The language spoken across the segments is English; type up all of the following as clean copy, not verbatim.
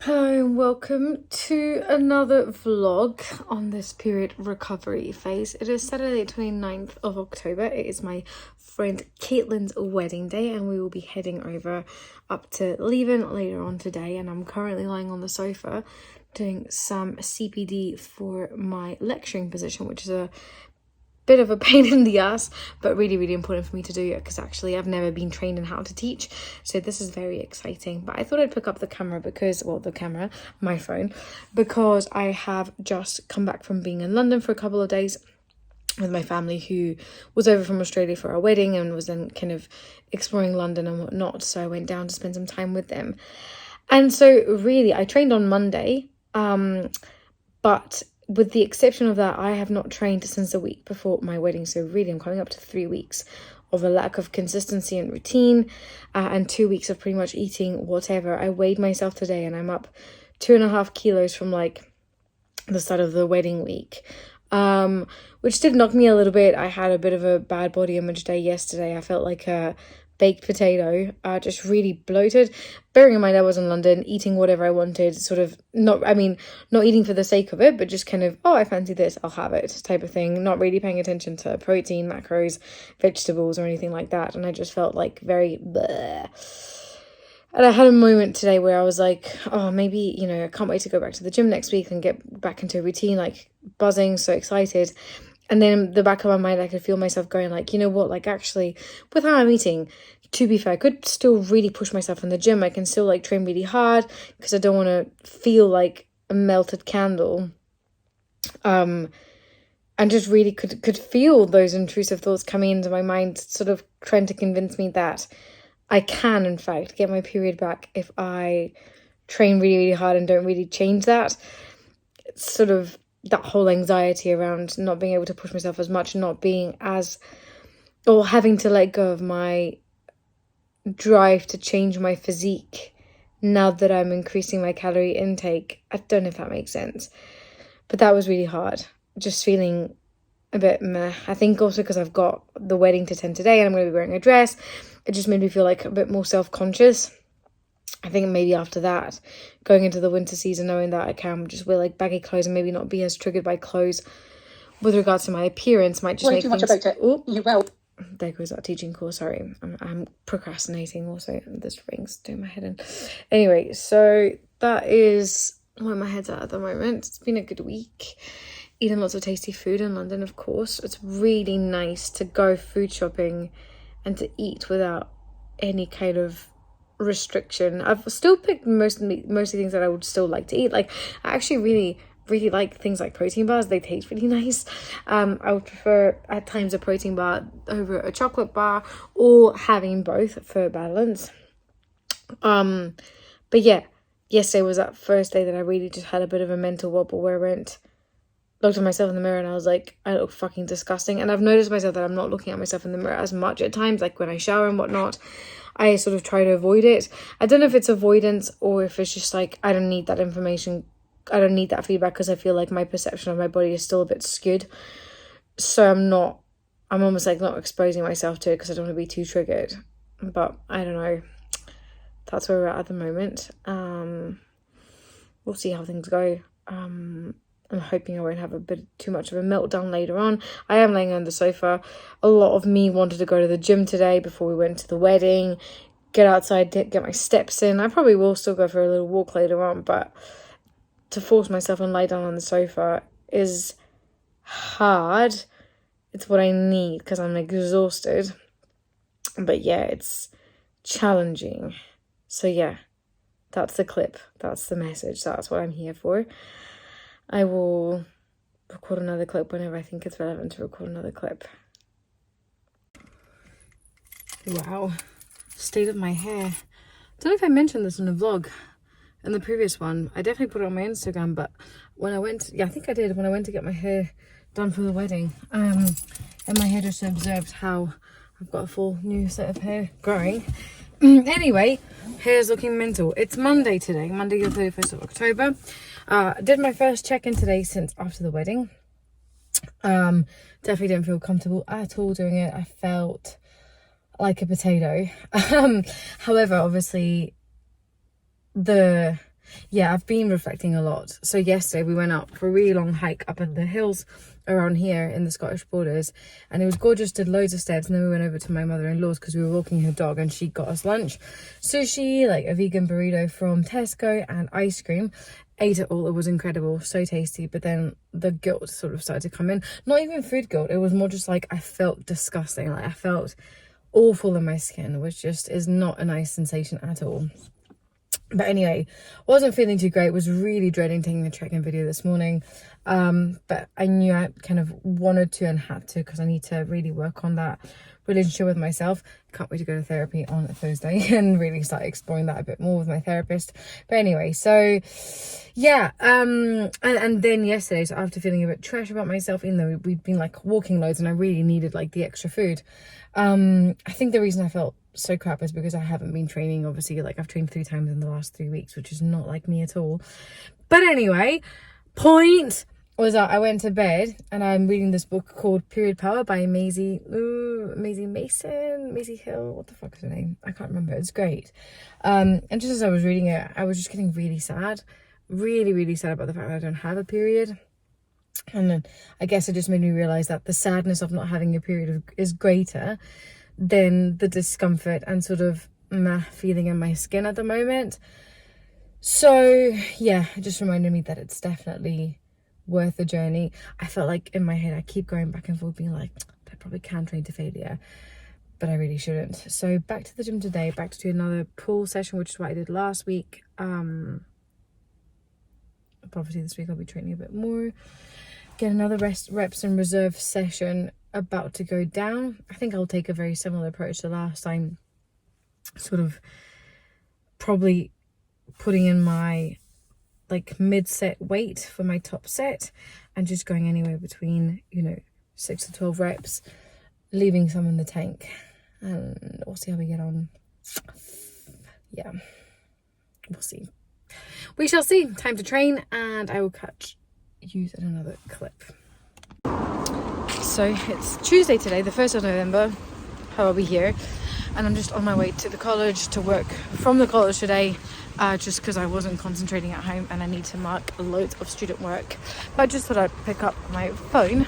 Hello and welcome to another vlog on this period recovery phase. It is Saturday 29th of October. It is my friend Caitlin's wedding day and we will be heading over up to Leven later on today, and I'm currently lying on the sofa doing some CPD for my lecturing position, which is a bit of a pain in the ass, but really important for me to do, because actually I've never been trained in how to teach, so this is very exciting. But I thought I'd pick up the camera because, well, my phone, because I have just come back from being in London for a couple of days with my family, who was over from Australia for our wedding and was then kind of exploring London and whatnot, so I went down to spend some time with them. And so really I trained on Monday, but with the exception of that, I have not trained since the week before my wedding. So really, I'm coming up to 3 weeks of a lack of consistency and routine, and 2 weeks of pretty much eating whatever. I weighed myself today and I'm up 2.5 kilos from like the start of the wedding week, which did knock me a little bit. I had a bit of a bad body image day yesterday. I felt like a baked potato, just really bloated. Bearing in mind I was in London, eating whatever I wanted, sort of not eating for the sake of it, but just kind of, oh, I fancy this, I'll have it type of thing, not really paying attention to protein, macros, vegetables or anything like that. And I just felt like very bleh. And I had a moment today where I was like, oh, maybe, I can't wait to go back to the gym next week and get back into a routine, like buzzing, so excited. And then in the back of my mind, I could feel myself going like, you know what, like actually with how I'm eating, to be fair, I could still really push myself in the gym. I can still like train really hard because I don't want to feel like a melted candle. And just really could feel those intrusive thoughts coming into my mind, sort of trying to convince me that I can, in fact, get my period back if I train really hard and don't really change that. It's sort of that whole anxiety around not being able to push myself as much, not being as, or having to let go of my drive to change my physique now that I'm increasing my calorie intake. I don't know if that makes sense, but that was really hard. Just feeling a bit meh. I think also because I've got the wedding to attend today and I'm going to be wearing a dress, it just made me feel like a bit more self-conscious. I think maybe after that, going into the winter season, knowing that I can just wear like baggy clothes and maybe not be as triggered by clothes with regards to my appearance might just make things... Much about it. Oh, you will. There goes that teaching course. Sorry, I'm procrastinating also. This ring's doing my head in. Anyway, so that is where my head's at the moment. It's been a good week. Eating lots of tasty food in London, of course. It's really nice to go food shopping and to eat without any kind of restriction. I've still picked mostly things that I would still like to eat. Like, I actually really like things like protein bars. They taste really nice. I would prefer at times a protein bar over a chocolate bar, or having both for balance. But yeah, yesterday was that first day that I really just had a bit of a mental wobble where I looked at myself in the mirror and I was like, I look fucking disgusting. And I've noticed myself that I'm not looking at myself in the mirror as much at times, like when I shower and whatnot. I sort of try to avoid it. I don't know if it's avoidance or if it's just like, I don't need that information. I don't need that feedback because I feel like my perception of my body is still a bit skewed. So I'm almost like not exposing myself to it because I don't want to be too triggered. But I don't know. That's where we're at the moment. We'll see how things go. I'm hoping I won't have a bit too much of a meltdown later on. I am laying on the sofa. A lot of me wanted to go to the gym today before we went to the wedding, get outside, get my steps in. I probably will still go for a little walk later on, but to force myself and lie down on the sofa is hard. It's what I need because I'm exhausted. But yeah, it's challenging. So yeah, that's the clip. That's the message. That's what I'm here for. I will record another clip whenever I think it's relevant to record another clip. Wow, state of my hair. I don't know if I mentioned this in a vlog in the previous one. I definitely put it on my Instagram, but when I went, I think I did, when I went to get my hair done for the wedding, and my hairdresser observed how I've got a full new set of hair growing. Anyway, hair's looking mental. It's Monday today, Monday the 31st of October. Did my first check-in today since after the wedding. Definitely didn't feel comfortable at all doing it. I felt like a potato. However, obviously the yeah, I've been reflecting a lot. So yesterday we went up for a really long hike up in the hills around here in the Scottish borders, and it was gorgeous. Did loads of steps, and then we went over to my mother-in-law's because we were walking her dog, and she got us lunch, sushi, like a vegan burrito from Tesco, and ice cream. Ate it all. It was incredible, so tasty. But then the guilt sort of started to come in. Not even food guilt, it was more just like I felt disgusting, like I felt awful in my skin, which just is not a nice sensation at all. But anyway, wasn't feeling too great, was really dreading taking the check-in video this morning, but I knew I kind of wanted to and had to, because I need to really work on that relationship with myself. Can't wait to go to therapy on Thursday and really start exploring that a bit more with my therapist. But anyway, so yeah, and then yesterday, so after feeling a bit trash about myself, even though we'd been like walking loads and I really needed like the extra food, I think the reason I felt so crap is because I haven't been training. Obviously, like I've trained 3 times in the last 3 weeks, which is not like me at all. But anyway, point was that I went to bed and I'm reading this book called Period Power by Maisie Hill, what the fuck is her name? I can't remember. It's great. And just as I was reading it, I was just getting really sad, really sad about the fact that I don't have a period. And then I guess it just made me realize that the sadness of not having a period is greater than the discomfort and sort of feeling in my skin at the moment. So yeah, it just reminded me that it's definitely worth the journey. I felt like in my head I keep going back and forth being like, I probably can train to failure, but I really shouldn't. So back to the gym today, back to do another pull session, which is what I did last week. Obviously this week I'll be training a bit more. Get another reps and reserve session about to go down. I think I'll take a very similar approach to last time, sort of probably putting in my like mid-set weight for my top set and just going anywhere between, you know, 6 to 12 reps, leaving some in the tank, and we'll see how we get on. Yeah, we'll see. We shall see. Time to train, and I will catch you in another clip. So it's Tuesday today, the 1st of November. How are we here? And I'm just on my way to the college to work from the college today, just because I wasn't concentrating at home and I need to mark loads of student work. But I just thought I'd pick up my phone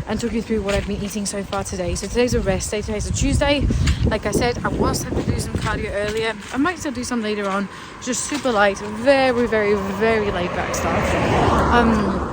and talk you through what I've been eating so far today. So today's a rest day. Today's a Tuesday. Like I said, I was going to do some cardio earlier. I might still do some later on. Just super light, very laid back stuff.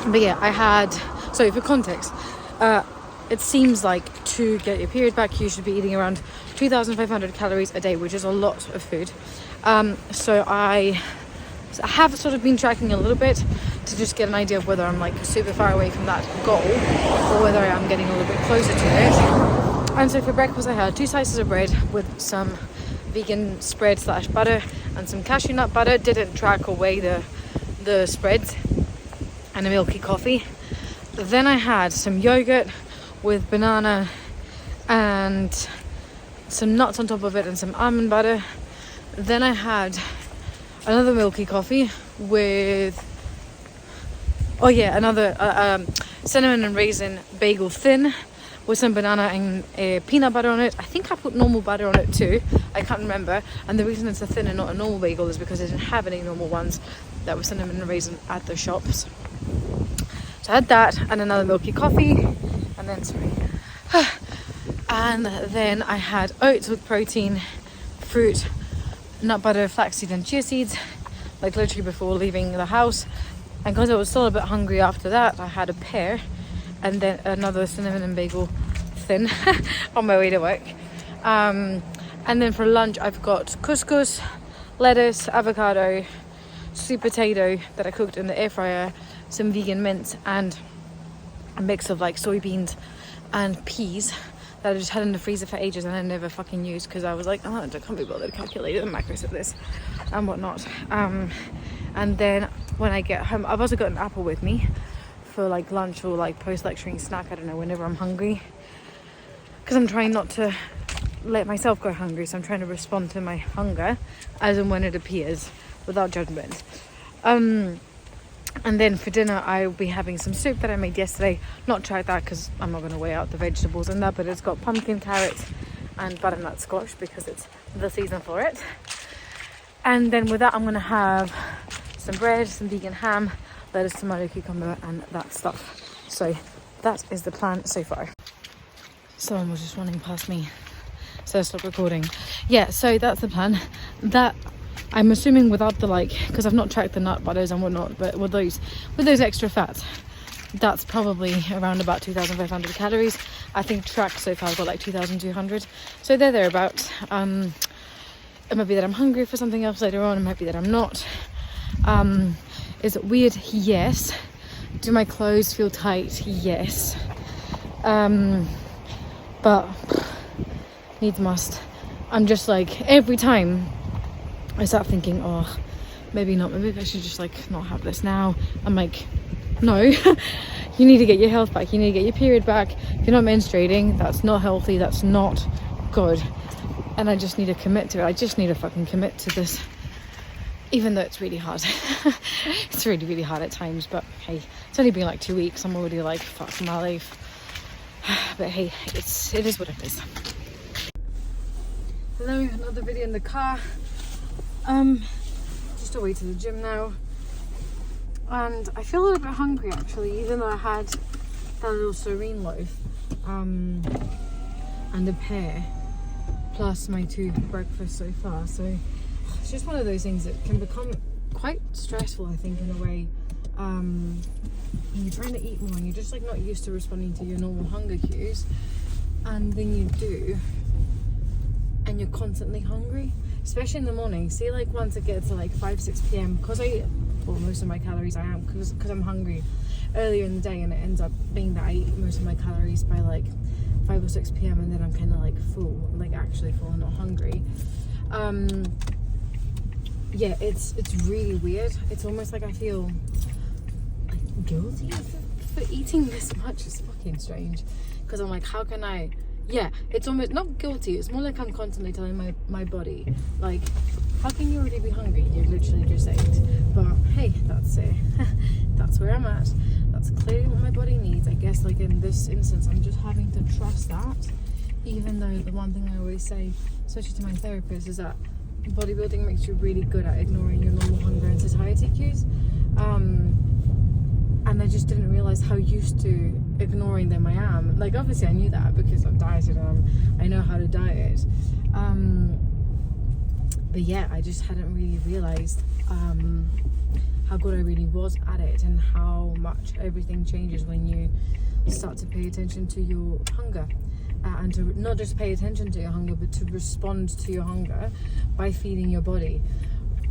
But yeah, I had, so for context, it seems like to get your period back, you should be eating around 2,500 calories a day, which is a lot of food. So I have sort of been tracking a little bit to just get an idea of whether I'm like super far away from that goal or whether I am getting a little bit closer to it. And so for breakfast I had 2 slices of bread with some vegan spread / butter and some cashew nut butter. Didn't track or weigh the spreads, and a milky coffee. Then I had some yogurt with banana and some nuts on top of it and some almond butter. Then I had another milky coffee with another cinnamon and raisin bagel thin with some banana and peanut butter on it. I think I put normal butter on it too, I can't remember. And the reason it's a thin and not a normal bagel is because I didn't have any normal ones that were cinnamon and raisin at the shops. So I had that and another milky coffee, and then I had oats with protein, fruit, nut butter, flaxseed and chia seeds, like literally before leaving the house. And because I was still a bit hungry after that, I had a pear and then another cinnamon and bagel thin on my way to work. And then for lunch I've got couscous, lettuce, avocado, sweet potato that I cooked in the air fryer, some vegan mince, and a mix of like soybeans and peas that I just had in the freezer for ages and I never fucking used because I was like, oh, I can't be bothered calculating the macros of this and whatnot. And then when I get home, I've also got an apple with me for like lunch or like post-lecturing snack, I don't know, whenever I'm hungry, because I'm trying not to let myself go hungry, so I'm trying to respond to my hunger as and when it appears without judgment. And then for dinner I'll be having some soup that I made yesterday. Not tried that because I'm not going to weigh out the vegetables in that, but it's got pumpkin, carrots and butternut squash because it's the season for it. And then with that I'm going to have some bread, some vegan ham, lettuce, tomato, cucumber, and that stuff. So that is the plan so far. Someone was just running past me, so I stopped recording. Yeah, so that's the plan. That I'm assuming without the because I've not tracked the nut butters and whatnot, but with those extra fats, that's probably around about 2,500 calories. I think tracked so far I've got 2,200, so they're thereabouts. It might be that I'm hungry for something else later on, it might be that I'm not. Is it weird? Yes. Do my clothes feel tight? Yes. But needs must. I'm just every time I start thinking, oh, maybe not, maybe I should just not have this now. I'm no, you need to get your health back, you need to get your period back. If you're not menstruating, that's not healthy, that's not good. And I just need to commit to it. I just need to fucking commit to this, even though it's really hard. It's really, really hard at times, but hey, it's only been 2 weeks. I'm already fuck my life. But hey, it is what it is. Hello, another video in the car. Just away to the gym now. And I feel a little bit hungry actually, even though I had that little serene loaf and a pear plus my 2 breakfasts so far. So it's just one of those things that can become quite stressful, I think, in a way. You're trying to eat more and you're just not used to responding to your normal hunger cues, and then you do and you're constantly hungry, especially in the morning. See, once it gets to 5-6 p.m, because I eat most of my calories, I am because I'm hungry earlier in the day, and it ends up being that I eat most of my calories by 5 or 6 p.m, and then I'm kind of full, actually full and not hungry. Yeah, it's really weird. It's almost I feel guilty for eating this much. It's fucking strange, because I'm how can I, yeah, it's almost not guilty, it's more I'm constantly telling my body how can you already be hungry, you literally just ate. But hey, that's it. That's where I'm at. That's clearly what my body needs. I guess in this instance I'm just having to trust that, even though the one thing I always say, especially to my therapist, is that bodybuilding makes you really good at ignoring your normal hunger and satiety cues. And I just didn't realize how used to ignoring them I am. Obviously I knew that because I've dieted and I know how to diet. But yeah, I just hadn't really realized how good I really was at it, and how much everything changes when you start to pay attention to your hunger. And to not just pay attention to your hunger, but to respond to your hunger by feeding your body.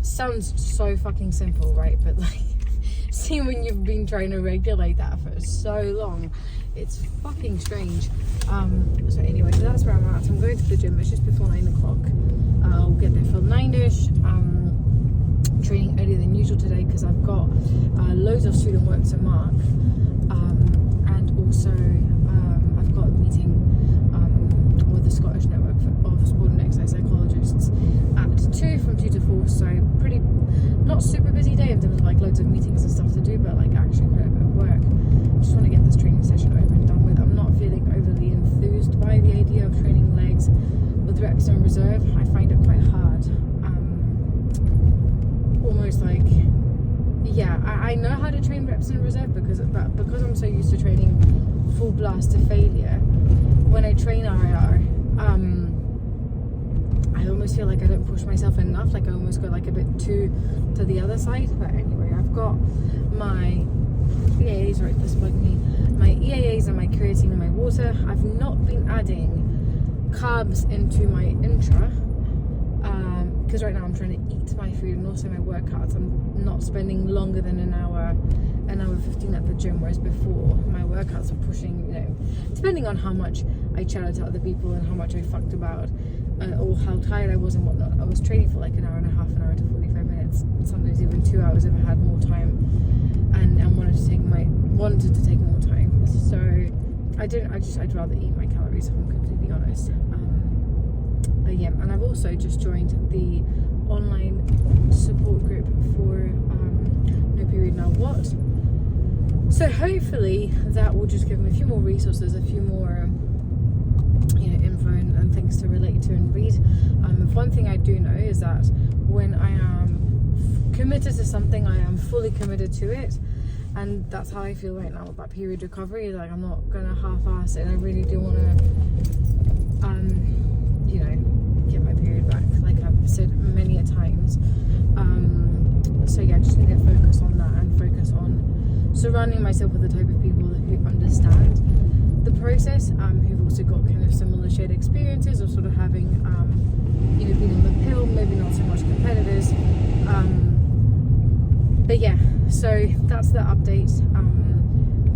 Sounds so fucking simple, right? But see, when you've been trying to regulate that for so long, it's fucking strange. So anyway, so that's where I'm at. I'm going to the gym. It's just before 9 o'clock. I'll get there for 9ish. Training earlier than usual today because I've got loads of student work to mark, and also I've got a meeting with the Scottish Network of Sport and Exercise Psychologists at 2 from 2 to 4. So pretty, not super busy day in terms of loads of meetings and stuff to do, but actually quite a bit of work. Just want to get this training session over and done with. I'm not feeling overly enthused by the idea of training legs with reps in reserve. I find it quite hard. Almost yeah, I know how to train reps in reserve because I'm so used to training full blast to failure. When I train RIR, I almost feel I don't push myself enough. I almost go a bit too to the other side. But anyway, I've got my EAAs, right, this bugged me. My EAAs and my creatine and my water. I've not been adding carbs into my intra, because right now I'm trying to eat my food and also my workouts. I'm not spending longer than an hour 15 at the gym, whereas before my workouts were pushing, depending on how much I chatted to other people and how much I fucked about, or how tired I was and whatnot. I was training for an hour and a half, an hour to 45 minutes, sometimes even 2 hours if I had more time, and wanted to take more time. So I'd rather eat my calories, if I'm completely honest. But yeah, and I've also just joined the online support group for No Period Now What. So hopefully that will just give me a few more resources, a few more info and things to relate to and read. One thing I do know is that when I am committed to something, I am fully committed to it. And that's how I feel right now about period recovery. Like, I'm not gonna half-ass it, and I really do want to you know, get my period back, like I've said many a times. So yeah, I just need to focus on that and focus on surrounding myself with the type of people who understand the process, who've also got kind of similar shared experiences of sort of having you know, being on the pill, maybe not so much competitors. But yeah, so that's the update. I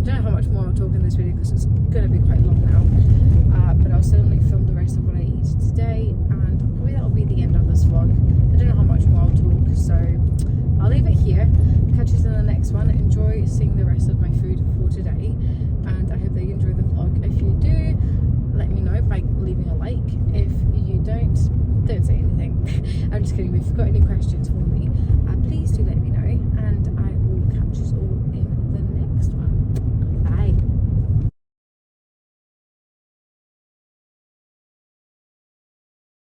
don't know how much more I'll talk in this video because it's going to be quite long now, but I'll certainly film the rest of what I eat today, and probably that'll be the end of this vlog. I don't know how much more I'll talk, so I'll leave it here. Catch you in the next one. Enjoy seeing the rest of my food for today, and I hope that you enjoy the vlog. If you do, let me know by leaving a like. If you don't say anything. I'm just kidding. If you've got any questions for me,